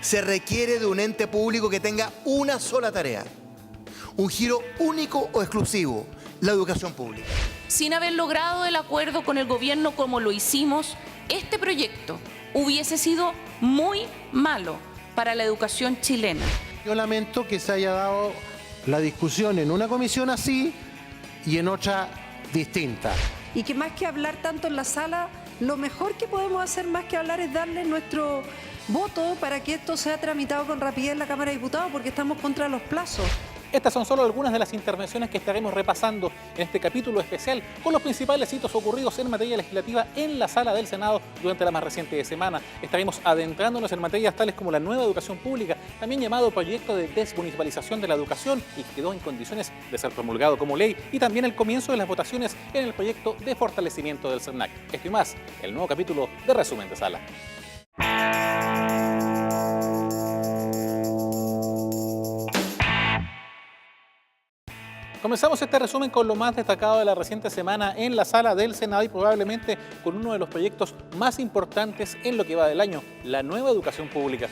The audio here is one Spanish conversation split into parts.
se requiere de un ente público que tenga una sola tarea, un giro único o exclusivo, la educación pública. Sin haber logrado el acuerdo con el gobierno como lo hicimos, este proyecto hubiese sido muy malo para la educación chilena. Yo lamento que se haya dado la discusión en una comisión así y en otra distinta. Y que más que hablar tanto en la sala, lo mejor que podemos hacer más que hablar es darle nuestro voto para que esto sea tramitado con rapidez en la Cámara de Diputados, porque estamos contra los plazos. Estas son solo algunas de las intervenciones que estaremos repasando en este capítulo especial con los principales hitos ocurridos en materia legislativa en la sala del Senado durante la más reciente semana. Estaremos adentrándonos en materias tales como la nueva educación pública, también llamado proyecto de desmunicipalización de la educación y que quedó en condiciones de ser promulgado como ley, y también el comienzo de las votaciones en el proyecto de fortalecimiento del CERNAC. Esto y más, el nuevo capítulo de Resumen de Sala. Comenzamos este resumen con lo más destacado de la reciente semana en la sala del Senado y probablemente con uno de los proyectos más importantes en lo que va del año, la nueva educación pública.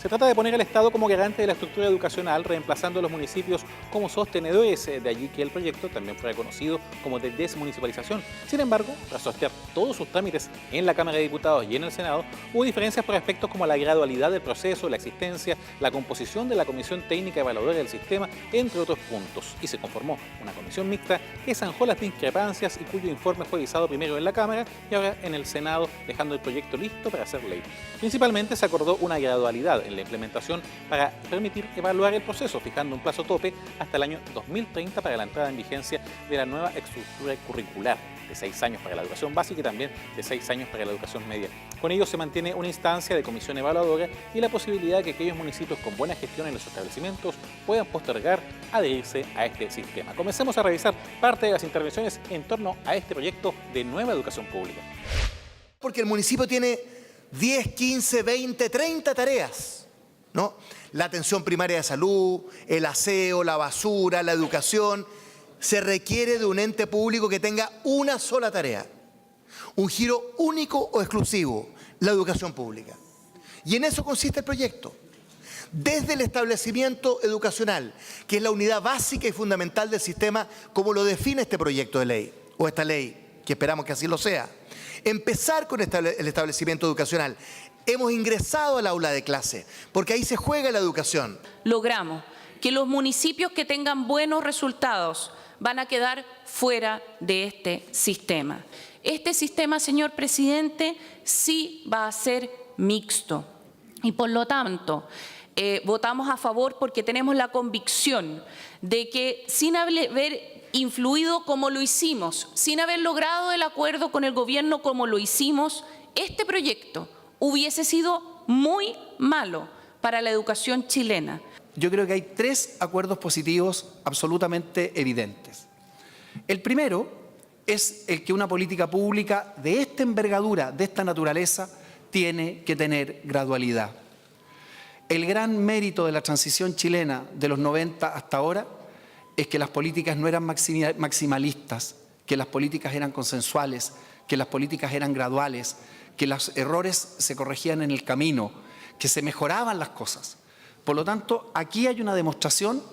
Se trata de poner al Estado como garante de la estructura educacional, reemplazando a los municipios como sostenedores, de allí que el proyecto también fue reconocido como de desmunicipalización. Sin embargo, tras sortear todos sus trámites en la Cámara de Diputados y en el Senado, hubo diferencias por aspectos como la gradualidad del proceso, la existencia, la composición de la Comisión Técnica Evaluadora del Sistema, entre otros puntos, y se conformó una comisión mixta que zanjó las discrepancias y cuyo informe fue visado primero en la Cámara y ahora en el Senado, dejando el proyecto listo para hacer ley. Principalmente se acordó una gradualidad en la implementación para permitir evaluar el proceso, fijando un plazo tope hasta el año 2030 para la entrada en vigencia de la nueva estructura curricular, de 6 años para la educación básica y también de 6 años para la educación media. Con ello se mantiene una instancia de comisión evaluadora y la posibilidad de que aquellos municipios con buena gestión en los establecimientos puedan postergar adherirse a este sistema. Comencemos a revisar parte de las intervenciones en torno a este proyecto de nueva educación pública. Porque el municipio tiene 10, 15, 20, 30 tareas, ¿no? La atención primaria de salud, el aseo, la basura, la educación. Se requiere de un ente público que tenga una sola tarea, un giro único o exclusivo, la educación pública. Y en eso consiste el proyecto. Desde el establecimiento educacional, que es la unidad básica y fundamental del sistema, como lo define este proyecto de ley, o esta ley, que esperamos que así lo sea. Empezar con el establecimiento educacional. Hemos ingresado al aula de clase, porque ahí se juega la educación. Logramos que los municipios que tengan buenos resultados van a quedar fuera de este sistema. Este sistema, señor presidente, sí va a ser mixto y por lo tanto votamos a favor porque tenemos la convicción de que sin haber influido como lo hicimos, sin haber logrado el acuerdo con el gobierno como lo hicimos, este proyecto hubiese sido muy malo para la educación chilena. Yo creo que hay 3 acuerdos positivos absolutamente evidentes. El primero es el que una política pública de esta envergadura, de esta naturaleza, tiene que tener gradualidad. El gran mérito de la transición chilena de los 90 hasta ahora es que las políticas no eran maximalistas, que las políticas eran consensuales, que las políticas eran graduales, que los errores se corregían en el camino, que se mejoraban las cosas. Por lo tanto, aquí hay una demostración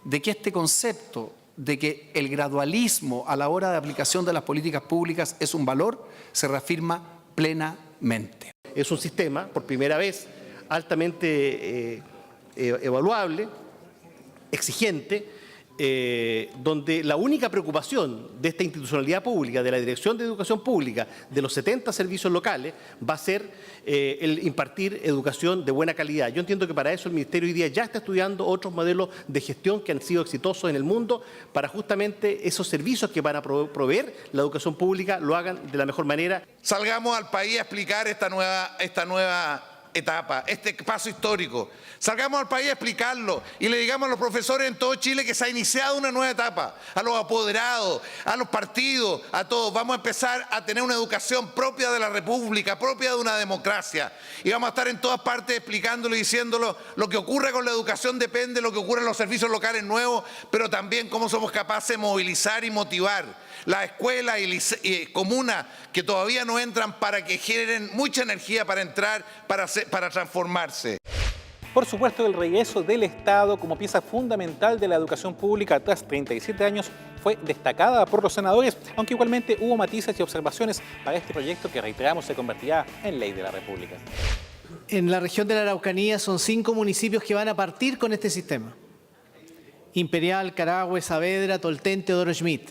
de que este concepto de que el gradualismo a la hora de aplicación de las políticas públicas es un valor, se reafirma plenamente. Es un sistema, por primera vez, altamente evaluable, exigente, donde la única preocupación de esta institucionalidad pública, de la Dirección de Educación Pública, de los 70 servicios locales, va a ser el impartir educación de buena calidad. Yo entiendo que para eso el Ministerio hoy día ya está estudiando otros modelos de gestión que han sido exitosos en el mundo, para justamente esos servicios que van a proveer la educación pública lo hagan de la mejor manera. Salgamos al país a explicar esta nueva etapa, este paso histórico. Salgamos al país a explicarlo y le digamos a los profesores en todo Chile que se ha iniciado una nueva etapa, a los apoderados, a los partidos, a todos. Vamos a empezar a tener una educación propia de la República, propia de una democracia. Y vamos a estar en todas partes explicándolo y diciéndolo. Lo que ocurre con la educación depende de lo que ocurre en los servicios locales nuevos, pero también cómo somos capaces de movilizar y motivar las escuelas y comunas que todavía no entran para que generen mucha energía para entrar, para transformarse. Por supuesto, el regreso del Estado como pieza fundamental de la educación pública tras 37 años fue destacada por los senadores, aunque igualmente hubo matices y observaciones para este proyecto que, reiteramos, se convertirá en ley de la República. En la región de la Araucanía son 5 municipios que van a partir con este sistema: Imperial, Carahue, Saavedra, Tolten, Teodoro Schmidt.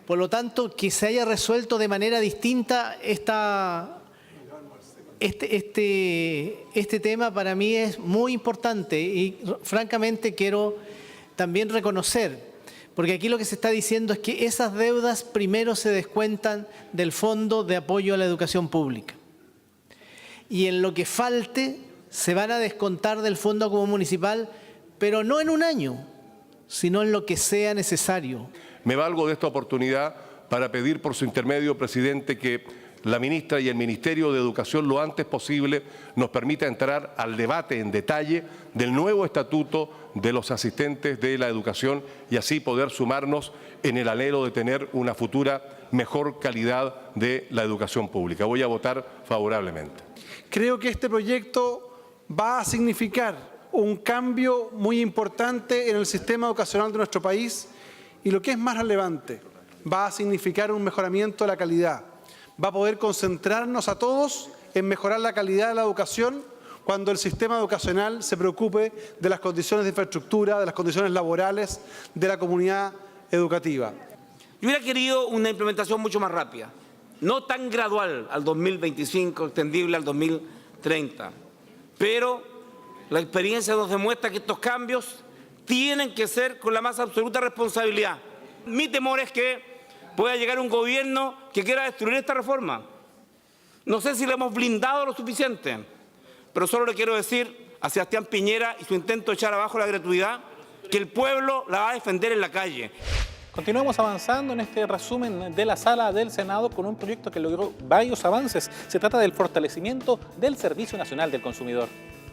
Por lo tanto, que se haya resuelto de manera distinta este tema para mí es muy importante y francamente quiero también reconocer, porque aquí lo que se está diciendo es que esas deudas primero se descuentan del Fondo de Apoyo a la Educación Pública y en lo que falte se van a descontar del Fondo Común Municipal, pero no en un año, sino en lo que sea necesario. Me valgo de esta oportunidad para pedir por su intermedio, presidente, que la ministra y el Ministerio de Educación lo antes posible nos permita entrar al debate en detalle del nuevo estatuto de los asistentes de la educación y así poder sumarnos en el anhelo de tener una futura mejor calidad de la educación pública. Voy a votar favorablemente. Creo que este proyecto va a significar un cambio muy importante en el sistema educacional de nuestro país y lo que es más relevante, va a significar un mejoramiento de la calidad. Va a poder concentrarnos a todos en mejorar la calidad de la educación cuando el sistema educacional se preocupe de las condiciones de infraestructura, de las condiciones laborales de la comunidad educativa. Yo hubiera querido una implementación mucho más rápida, no tan gradual al 2025, extendible al 2030, pero la experiencia nos demuestra que estos cambios tienen que ser con la más absoluta responsabilidad. Mi temor es que pueda llegar un gobierno que quiera destruir esta reforma. No sé si la hemos blindado lo suficiente, pero solo le quiero decir a Sebastián Piñera y su intento de echar abajo la gratuidad que el pueblo la va a defender en la calle. Continuamos avanzando en este resumen de la sala del Senado con un proyecto que logró varios avances. Se trata del fortalecimiento del Servicio Nacional del Consumidor.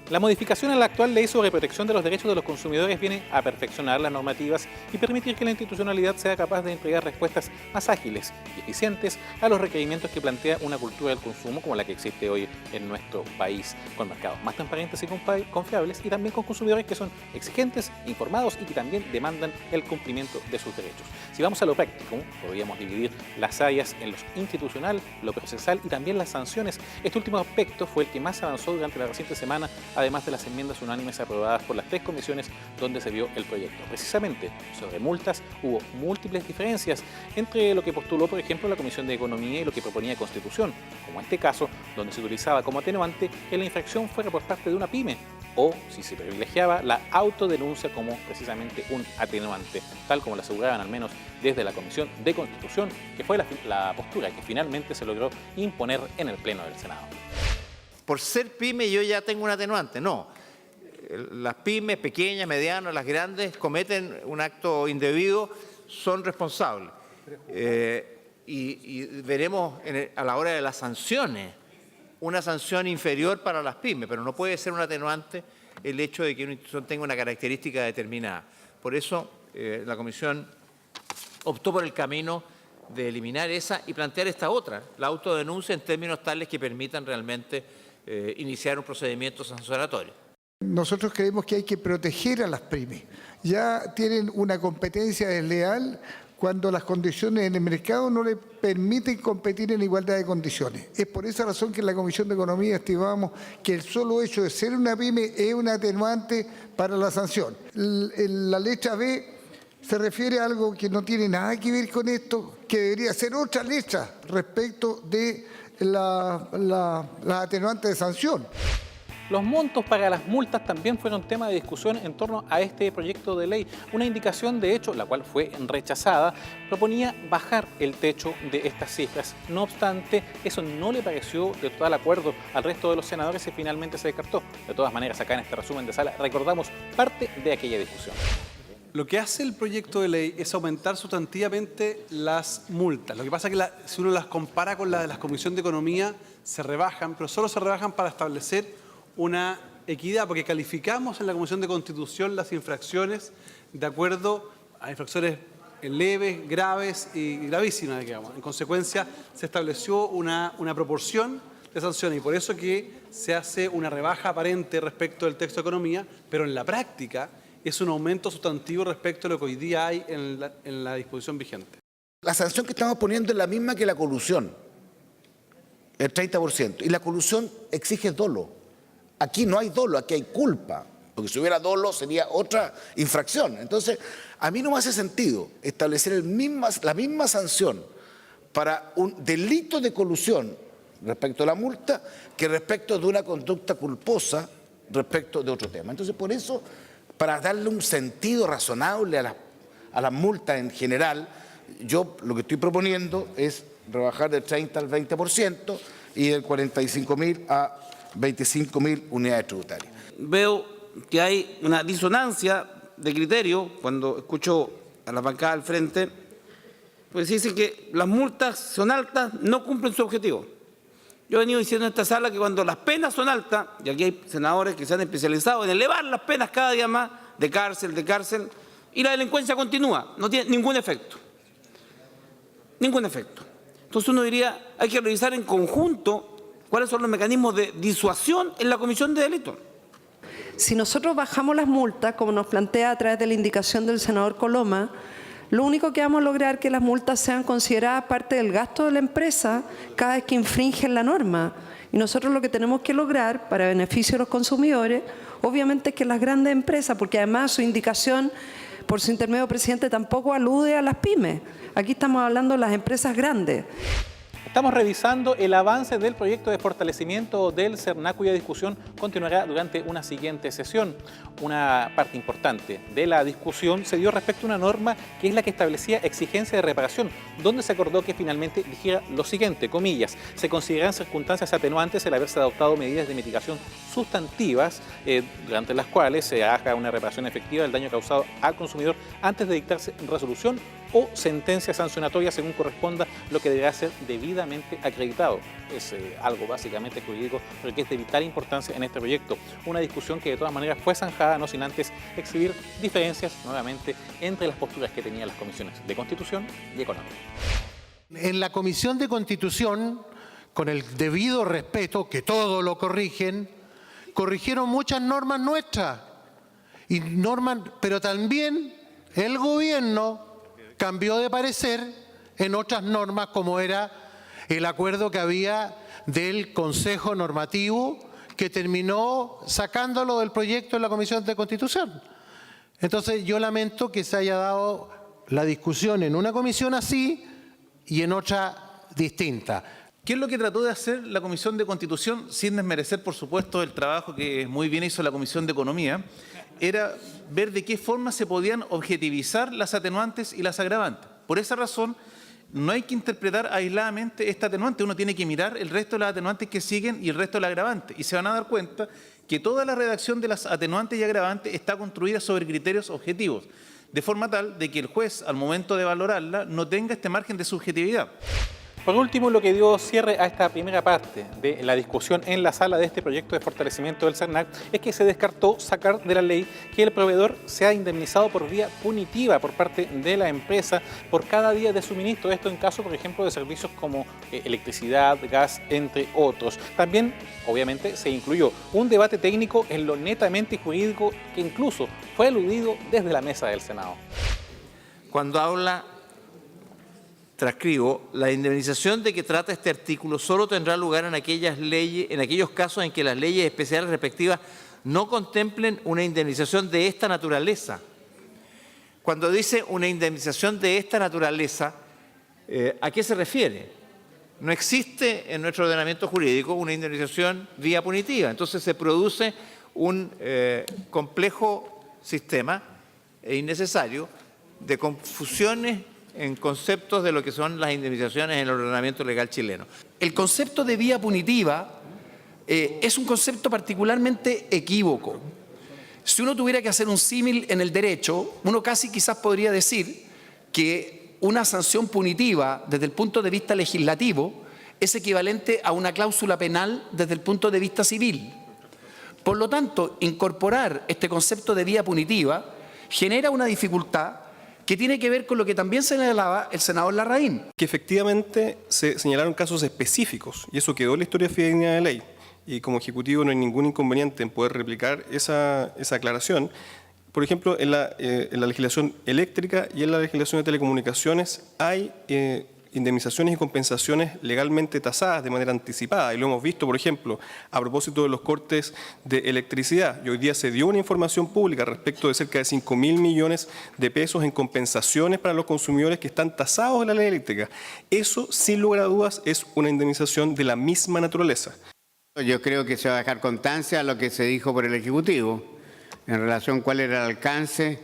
La modificación a la actual Ley sobre Protección de los Derechos de los Consumidores viene a perfeccionar las normativas y permitir que la institucionalidad sea capaz de entregar respuestas más ágiles y eficientes a los requerimientos que plantea una cultura del consumo como la que existe hoy en nuestro país, con mercados más transparentes y confiables y también con consumidores que son exigentes, informados y que también demandan el cumplimiento de sus derechos. Si vamos a lo práctico, podríamos dividir las áreas en lo institucional, lo procesal y también las sanciones. Este último aspecto fue el que más avanzó durante la reciente semana, además de las enmiendas unánimes aprobadas por las 3 comisiones donde se vio el proyecto. Precisamente sobre multas hubo múltiples diferencias entre lo que postuló, por ejemplo, la Comisión de Economía y lo que proponía Constitución, como este caso, donde se utilizaba como atenuante que la infracción fuera por parte de una pyme, o si se privilegiaba la autodenuncia como precisamente un atenuante, tal como lo aseguraban al menos desde la Comisión de Constitución, que fue la postura que finalmente se logró imponer en el Pleno del Senado. Por ser pyme yo ya tengo un atenuante, no. Las pymes pequeñas, medianas, las grandes cometen un acto indebido, son responsables. Y veremos a la hora de las sanciones una sanción inferior para las pymes, pero no puede ser un atenuante el hecho de que una institución tenga una característica determinada. Por eso la Comisión optó por el camino de eliminar esa y plantear esta otra, la autodenuncia en términos tales que permitan realmente iniciar un procedimiento sancionatorio. Nosotros creemos que hay que proteger a las pymes. Ya tienen una competencia desleal cuando las condiciones en el mercado no les permiten competir en igualdad de condiciones. Es por esa razón que en la Comisión de Economía estimamos que el solo hecho de ser una pyme es un atenuante para la sanción. La letra B se refiere a algo que no tiene nada que ver con esto, que debería ser otra letra respecto de la atenuante de sanción. Los montos para las multas también fueron tema de discusión en torno a este proyecto de ley. Una indicación, de hecho, la cual fue rechazada, proponía bajar el techo de estas cifras. No obstante, eso no le pareció de total acuerdo al resto de los senadores y finalmente se descartó. De todas maneras, acá en este resumen de sala recordamos parte de aquella discusión. Lo que hace el proyecto de ley es aumentar sustantivamente las multas. Lo que pasa es que si uno las compara con las de la Comisión de Economía, se rebajan, pero solo se rebajan para establecer una equidad, porque calificamos en la Comisión de Constitución las infracciones de acuerdo a infracciones leves, graves y gravísimas, digamos. En consecuencia, se estableció una proporción de sanciones y por eso que se hace una rebaja aparente respecto del texto de economía, pero en la práctica es un aumento sustantivo respecto a lo que hoy día hay en la disposición vigente. La sanción que estamos poniendo es la misma que la colusión, el 30%. Y la colusión exige dolo. Aquí no hay dolo, aquí hay culpa. Porque si hubiera dolo sería otra infracción. Entonces, a mí no me hace sentido establecer la misma sanción para un delito de colusión respecto a la multa que respecto de una conducta culposa respecto de otro tema. Entonces, por eso, para darle un sentido razonable a las multas en general, yo lo que estoy proponiendo es rebajar del 30 al 20% y del 45.000 a 25.000 unidades tributarias. Veo que hay una disonancia de criterio cuando escucho a la bancada al frente, pues dicen que las multas son altas, no cumplen su objetivo. Yo he venido diciendo en esta sala que cuando las penas son altas, y aquí hay senadores que se han especializado en elevar las penas cada día más, de cárcel, y la delincuencia continúa, no tiene ningún efecto. Ningún efecto. Entonces uno diría, hay que revisar en conjunto cuáles son los mecanismos de disuasión en la comisión de delitos. Si nosotros bajamos las multas, como nos plantea a través de la indicación del senador Coloma, lo único que vamos a lograr es que las multas sean consideradas parte del gasto de la empresa cada vez que infringen la norma. Y nosotros lo que tenemos que lograr, para beneficio de los consumidores, obviamente es que las grandes empresas, porque además su indicación, por su intermedio, presidente, tampoco alude a las pymes. Aquí estamos hablando de las empresas grandes. Estamos revisando el avance del proyecto de fortalecimiento del SERNAC, cuya discusión continuará durante una siguiente sesión. Una parte importante de la discusión se dio respecto a una norma que es la que establecía exigencia de reparación, donde se acordó que finalmente dijera lo siguiente, comillas, se consideran circunstancias atenuantes el haberse adoptado medidas de mitigación sustantivas durante las cuales se haga una reparación efectiva del daño causado al consumidor antes de dictarse resolución o sentencia sancionatoria según corresponda, lo que deberá ser debidamente acreditado. Es algo básicamente jurídico, pero que es de vital importancia en este proyecto. Una discusión que de todas maneras fue zanjada, no sin antes exhibir diferencias nuevamente entre las posturas que tenían las comisiones de Constitución y Económica. En la Comisión de Constitución, con el debido respeto, que todo lo corrigieron muchas normas nuestras, pero también el gobierno cambió de parecer en otras normas, como era el acuerdo que había del Consejo Normativo, que terminó sacándolo del proyecto en la Comisión de Constitución. Entonces yo lamento que se haya dado la discusión en una comisión así y en otra distinta. ¿Qué es lo que trató de hacer la Comisión de Constitución, sin desmerecer, por supuesto, el trabajo que muy bien hizo la Comisión de Economía? Era ver de qué forma se podían objetivizar las atenuantes y las agravantes. Por esa razón, no hay que interpretar aisladamente esta atenuante, uno tiene que mirar el resto de las atenuantes que siguen y el resto de las agravantes. Y se van a dar cuenta que toda la redacción de las atenuantes y agravantes está construida sobre criterios objetivos, de forma tal de que el juez, al momento de valorarla, no tenga este margen de subjetividad. Por último, lo que dio cierre a esta primera parte de la discusión en la sala de este proyecto de fortalecimiento del SERNAC es que se descartó sacar de la ley que el proveedor sea indemnizado por vía punitiva por parte de la empresa por cada día de suministro. Esto en caso, por ejemplo, de servicios como electricidad, gas, entre otros. También, obviamente, se incluyó un debate técnico en lo netamente jurídico que incluso fue eludido desde la mesa del Senado. Cuando habla, transcribo, la indemnización de que trata este artículo solo tendrá lugar en aquellos casos en que las leyes especiales respectivas no contemplen una indemnización de esta naturaleza. Cuando dice una indemnización de esta naturaleza, ¿a qué se refiere? No existe en nuestro ordenamiento jurídico una indemnización vía punitiva. Entonces se produce un complejo sistema innecesario de confusiones en conceptos de lo que son las indemnizaciones en el ordenamiento legal chileno. El concepto de vía punitiva es un concepto particularmente equívoco. Si uno tuviera que hacer un símil en el derecho, uno quizás podría decir que una sanción punitiva desde el punto de vista legislativo es equivalente a una cláusula penal desde el punto de vista civil. Por lo tanto, incorporar este concepto de vía punitiva genera una dificultad que tiene que ver con lo que también señalaba el senador Larraín. Que efectivamente se señalaron casos específicos y eso quedó en la historia fidedigna de ley. Y como Ejecutivo no hay ningún inconveniente en poder replicar esa aclaración. Por ejemplo, en la legislación eléctrica y en la legislación de telecomunicaciones hay indemnizaciones y compensaciones legalmente tasadas de manera anticipada. Y lo hemos visto, por ejemplo, a propósito de los cortes de electricidad. Y hoy día se dio una información pública respecto de cerca de 5.000 millones de pesos en compensaciones para los consumidores que están tasados en la ley eléctrica. Eso, sin lugar a dudas, es una indemnización de la misma naturaleza. Yo creo que se va a dejar constancia a lo que se dijo por el Ejecutivo en relación a cuál era el alcance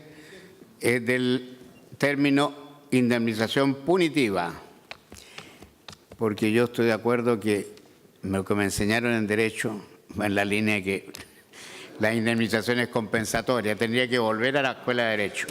del término indemnización punitiva. Porque yo estoy de acuerdo que lo que me enseñaron en Derecho va en la línea que la indemnización es compensatoria. Tendría que volver a la Escuela de Derecho.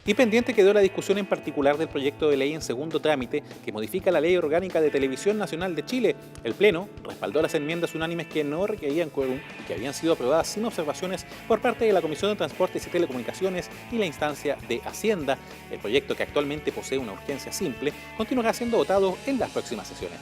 Y pendiente quedó la discusión en particular del proyecto de ley en segundo trámite que modifica la Ley Orgánica de Televisión Nacional de Chile. El Pleno respaldó las enmiendas unánimes que no requerían quórum y que habían sido aprobadas sin observaciones por parte de la Comisión de Transportes y Telecomunicaciones y la instancia de Hacienda. El proyecto, que actualmente posee una urgencia simple, continuará siendo votado en las próximas sesiones.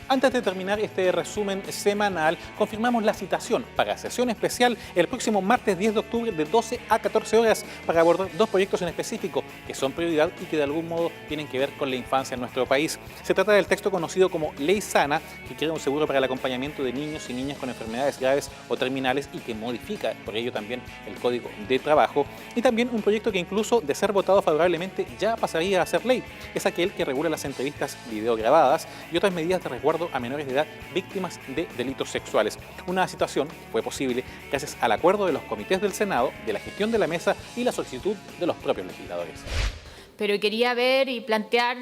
Antes de terminar este resumen semanal, confirmamos la citación para sesión especial el próximo martes 10 de octubre de 12 a 14 horas para abordar dos proyectos en específico que son prioridad y que de algún modo tienen que ver con la infancia en nuestro país. Se trata del texto conocido como Ley Sana, que crea un seguro para el acompañamiento de niños y niñas con enfermedades graves o terminales y que modifica por ello también el Código de Trabajo. Y también un proyecto que incluso de ser votado favorablemente ya pasaría a ser ley. Es aquel que regula las entrevistas videograbadas y otras medidas de resguardo a menores de edad víctimas de delitos sexuales. Una situación que fue posible gracias al acuerdo de los comités del Senado, de la gestión de la mesa y la solicitud de los propios legisladores. Pero quería ver y plantear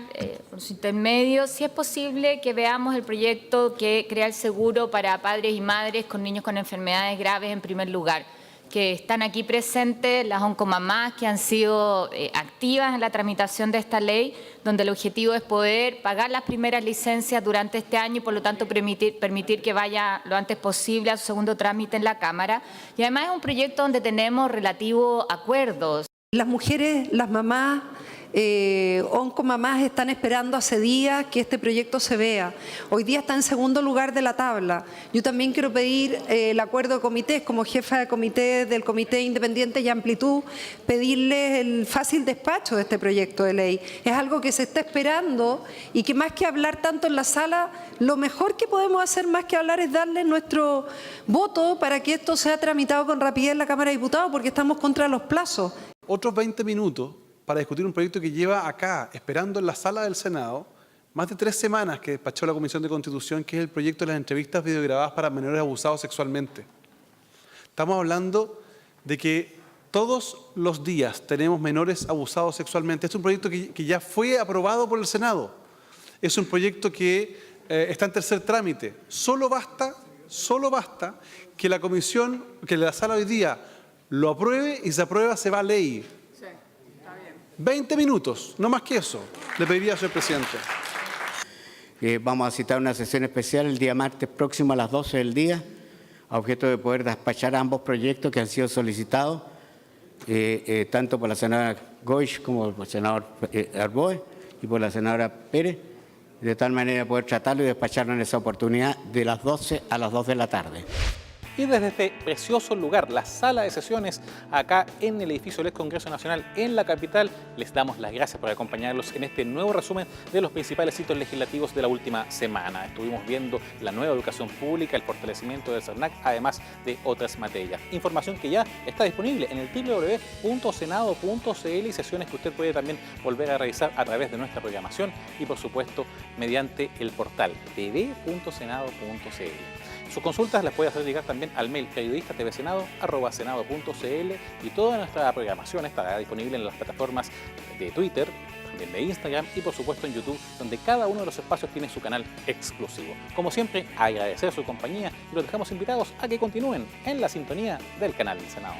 por su intermedio si es posible que veamos el proyecto que crea el seguro para padres y madres con niños con enfermedades graves en primer lugar, que están aquí presentes las oncomamás que han sido activas en la tramitación de esta ley, donde el objetivo es poder pagar las primeras licencias durante este año y por lo tanto permitir que vaya lo antes posible a su segundo trámite en la Cámara. Y además es un proyecto donde tenemos relativos acuerdos. Las mujeres, las mamás, oncomamás están esperando hace días que este proyecto se vea. Hoy día está en segundo lugar de la tabla. Yo también quiero pedir el acuerdo de comités, como jefa de comité del Comité Independiente y Amplitud, pedirles el fácil despacho de este proyecto de ley. Es algo que se está esperando y que más que hablar tanto en la sala, lo mejor que podemos hacer más que hablar es darle nuestro voto para que esto sea tramitado con rapidez en la Cámara de Diputados, porque estamos contra los plazos. Otros 20 minutos para discutir un proyecto que lleva acá, esperando en la sala del Senado, más de 3 semanas que despachó la Comisión de Constitución, que es el proyecto de las entrevistas videograbadas para menores abusados sexualmente. Estamos hablando de que todos los días tenemos menores abusados sexualmente. Este es un proyecto que ya fue aprobado por el Senado. Es un proyecto que está en tercer trámite. Solo basta que la Comisión, que la sala hoy día lo apruebe y se aprueba, se va a ley. 20 minutos, no más que eso, le pediría, señor presidente. Vamos a citar una sesión especial el día martes próximo a las 12 del día, a objeto de poder despachar ambos proyectos que han sido solicitados, tanto por la senadora Goich como por el senador Arboe y por la senadora Pérez, de tal manera poder tratarlo y despacharlo en esa oportunidad de las 12 a las 2 de la tarde. Y desde este precioso lugar, la sala de sesiones, acá en el edificio del Congreso Nacional, en la capital, les damos las gracias por acompañarlos en este nuevo resumen de los principales hitos legislativos de la última semana. Estuvimos viendo la nueva educación pública, el fortalecimiento del CERNAC, además de otras materias. Información que ya está disponible en el www.senado.cl y sesiones que usted puede también volver a revisar a través de nuestra programación y, por supuesto, mediante el portal tv.senado.cl. Sus consultas las puede hacer llegar también al mail periodista.tvsenado@senado.cl y toda nuestra programación estará disponible en las plataformas de Twitter, también de Instagram y por supuesto en YouTube, donde cada uno de los espacios tiene su canal exclusivo. Como siempre, agradecer su compañía y los dejamos invitados a que continúen en la sintonía del canal del Senado.